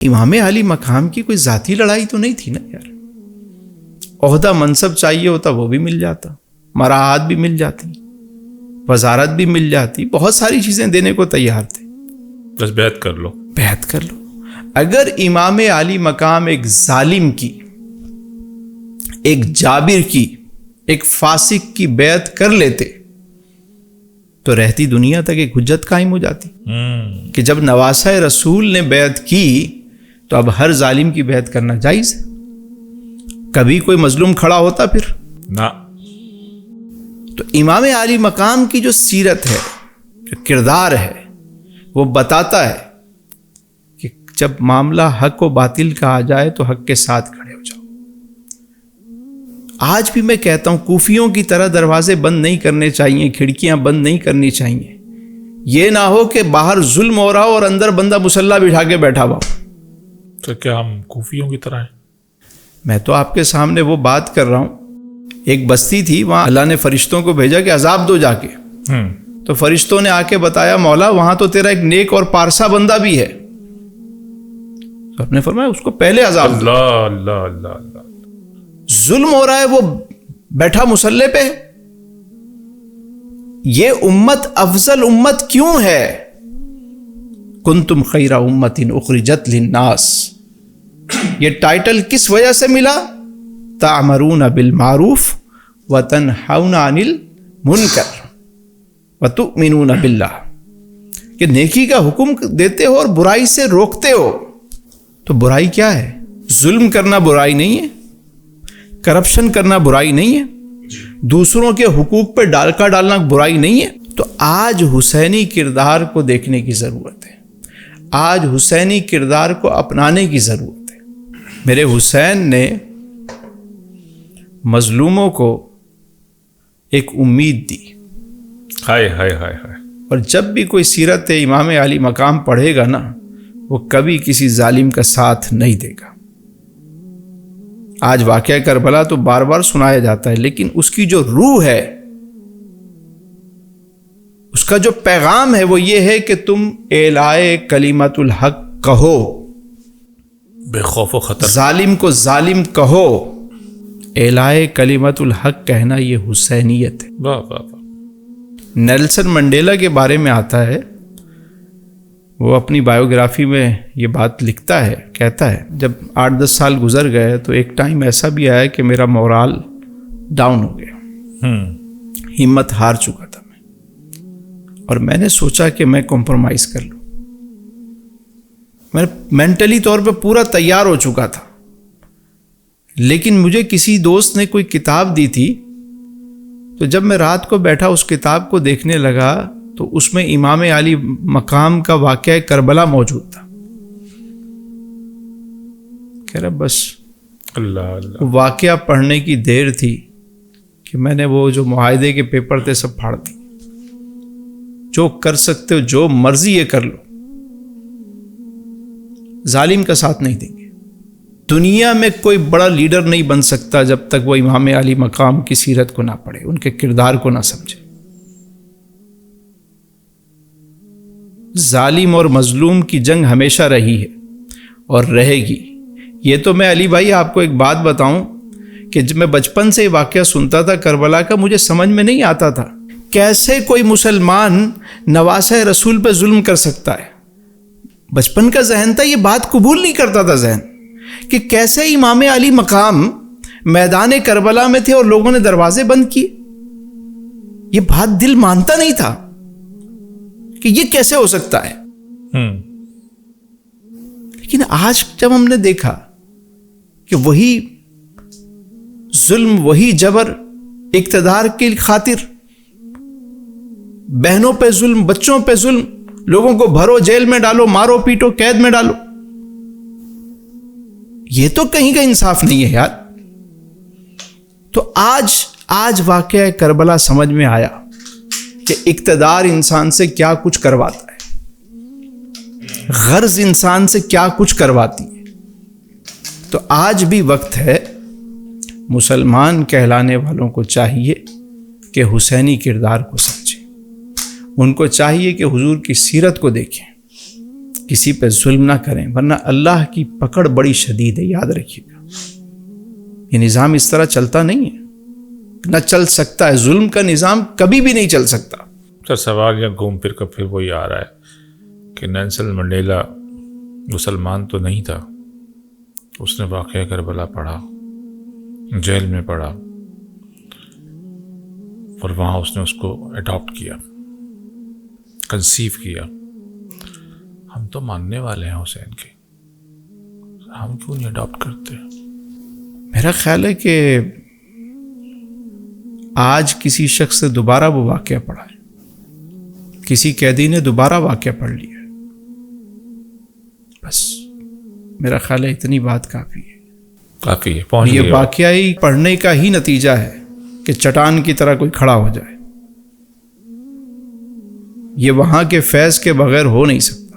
امام علی مقام کی کوئی ذاتی لڑائی تو نہیں تھی نا یار. عہدہ منصب چاہیے ہوتا وہ بھی مل جاتا، مراعات بھی مل جاتی، وزارت بھی مل جاتی، بہت ساری چیزیں دینے کو تیار تھے. بس بیعت کر لو. بیعت کر لو. اگر امام علی مقام ایک ظالم کی، ایک جابر کی، ایک فاسق کی بیعت کر لیتے تو رہتی دنیا تک ایک حجت قائم ہو جاتی کہ جب نواسہ رسول نے بیعت کی تو اب ہر ظالم کی بیعت کرنا جائز ہے. کبھی کوئی مظلوم کھڑا ہوتا پھر نہ. تو امام علی مقام کی جو سیرت ہے، جو کردار ہے، وہ بتاتا ہے کہ جب معاملہ حق و باطل کا آ جائے تو حق کے ساتھ کھڑے ہو جاؤ. آج بھی میں کہتا ہوں کوفیوں کی طرح دروازے بند نہیں کرنے چاہیے، کھڑکیاں بند نہیں کرنی چاہیے. یہ نہ ہو کہ باہر ظلم ہو رہا ہو اور اندر بندہ مسلح بٹھا کے بیٹھا ہوا ہو. تو کیا ہم کوفیوں کی طرح ہیں؟ میں تو آپ کے سامنے وہ بات کر رہا ہوں. ایک بستی تھی، وہاں اللہ نے فرشتوں کو بھیجا کہ عذاب دو جا کے. تو فرشتوں نے آ کے بتایا مولا وہاں تو تیرا ایک نیک اور پارسا بندہ بھی ہے. تو آپ نے فرمایا اس کو پہلے عذاب دو. اللہ اللہ اللہ اللہ. ظلم ہو رہا ہے، وہ بیٹھا مسلح پہ. یہ امت افضل امت کیوں ہے؟ کنتم خیر امت اخرجت للناس. یہ ٹائٹل کس وجہ سے ملا؟ تعمرون بالمعروف وتنہون عن المنکر وتؤمنون باللہ. کہ نیکی کا حکم دیتے ہو اور برائی سے روکتے ہو. تو برائی کیا ہے؟ ظلم کرنا برائی نہیں ہے، کرپشن کرنا برائی نہیں ہے، دوسروں کے حقوق پہ ڈالکا ڈالنا برائی نہیں ہے. تو آج حسینی کردار کو دیکھنے کی ضرورت ہے، آج حسینی کردار کو اپنانے کی ضرورت ہے. میرے حسین نے مظلوموں کو ایک امید دی. ہائے ہائے ہائے ہائے. اور جب بھی کوئی سیرت امام علی مقام پڑھے گا نا، وہ کبھی کسی ظالم کا ساتھ نہیں دے گا. آج واقعہ کربلا تو بار بار سنایا جاتا ہے، لیکن اس کی جو روح ہے، اس کا جو پیغام ہے وہ یہ ہے کہ تم اعلائے کلمت الحق کہو، بے خوف و خطر. ظالم کو ظالم کہو. اعلائے کلمت الحق کہنا یہ حسینیت ہے. واہ واہ واہ. نیلسن منڈیلا کے بارے میں آتا ہے، وہ اپنی بایوگرافی میں یہ بات لکھتا ہے، کہتا ہے جب 8-10 سال گزر گئے تو ایک ٹائم ایسا بھی آیا کہ میرا مورال ڈاؤن ہو گیا، ہمت ہار چکا تھا میں، اور میں نے سوچا کہ میں کمپرومائز کر لوں. میں مینٹلی طور پہ پورا تیار ہو چکا تھا، لیکن مجھے کسی دوست نے کوئی کتاب دی تھی. تو جب میں رات کو بیٹھا اس کتاب کو دیکھنے لگا تو اس میں امام علی مقام کا واقعہ کربلا موجود تھا. کہہ رہا بس اللہ اللہ. واقعہ پڑھنے کی دیر تھی کہ میں نے وہ جو معاہدے کے پیپر تھے سب پھاڑ دی. جو کر سکتے ہو، جو مرضی یہ کر لو، ظالم کا ساتھ نہیں دیں گے. دنیا میں کوئی بڑا لیڈر نہیں بن سکتا جب تک وہ امام علی مقام کی سیرت کو نہ پڑھے، ان کے کردار کو نہ سمجھے. ظالم اور مظلوم کی جنگ ہمیشہ رہی ہے اور رہے گی. یہ تو میں علی بھائی آپ کو ایک بات بتاؤں کہ جب میں بچپن سے واقعہ سنتا تھا کربلا کا، مجھے سمجھ میں نہیں آتا تھا کیسے کوئی مسلمان نواسہ رسول پہ ظلم کر سکتا ہے. بچپن کا ذہن تھا، یہ بات قبول نہیں کرتا تھا ذہن کہ کیسے امام علی مقام میدان کربلا میں تھے اور لوگوں نے دروازے بند کیے. یہ بات دل مانتا نہیں تھا کہ یہ کیسے ہو سکتا ہے. لیکن آج جب ہم نے دیکھا کہ وہی ظلم، وہی جبر، اقتدار کی خاطر بہنوں پہ ظلم، بچوں پہ ظلم، لوگوں کو بھرو جیل میں ڈالو، مارو پیٹو، قید میں ڈالو، یہ تو کہیں کا انصاف نہیں ہے یار. تو آج واقعہ کربلا سمجھ میں آیا کہ اقتدار انسان سے کیا کچھ کرواتا ہے، غرض انسان سے کیا کچھ کرواتی ہے. تو آج بھی وقت ہے، مسلمان کہلانے والوں کو چاہیے کہ حسینی کردار کو سمجھیں. ان کو چاہیے کہ حضور کی سیرت کو دیکھیں کسی پہ ظلم نہ کریں ورنہ اللہ کی پکڑ بڑی شدید ہے، یاد رکھیے گا۔ یہ نظام اس طرح چلتا نہیں ہے، نہ چل سکتا ہے، ظلم کا نظام کبھی بھی نہیں چل سکتا۔ سر سوال یا گھوم پھر کر پھر وہی آ رہا ہے کہ نیلسن منڈیلا مسلمان تو نہیں تھا، اس نے واقعہ کربلا پڑھا، جیل میں پڑھا، اور وہاں اس نے اس کو اڈاپٹ کیا، کنسیو کیا۔ ہم تو ماننے والے ہیں حسین کے، ہم کیوں نہیں اڈاپٹ کرتے؟ میرا خیال ہے کہ آج کسی شخص سے دوبارہ وہ واقعہ پڑھا ہے، کسی قیدی نے دوبارہ واقعہ پڑھ لیا ہے، بس میرا خیال ہے اتنی بات کافی ہے۔ کافی ہے، پہنچ یہ گئے۔ واقعہ ہی پڑھنے کا ہی نتیجہ ہے کہ چٹان کی طرح کوئی کھڑا ہو جائے، یہ وہاں کے فیض کے بغیر ہو نہیں سکتا۔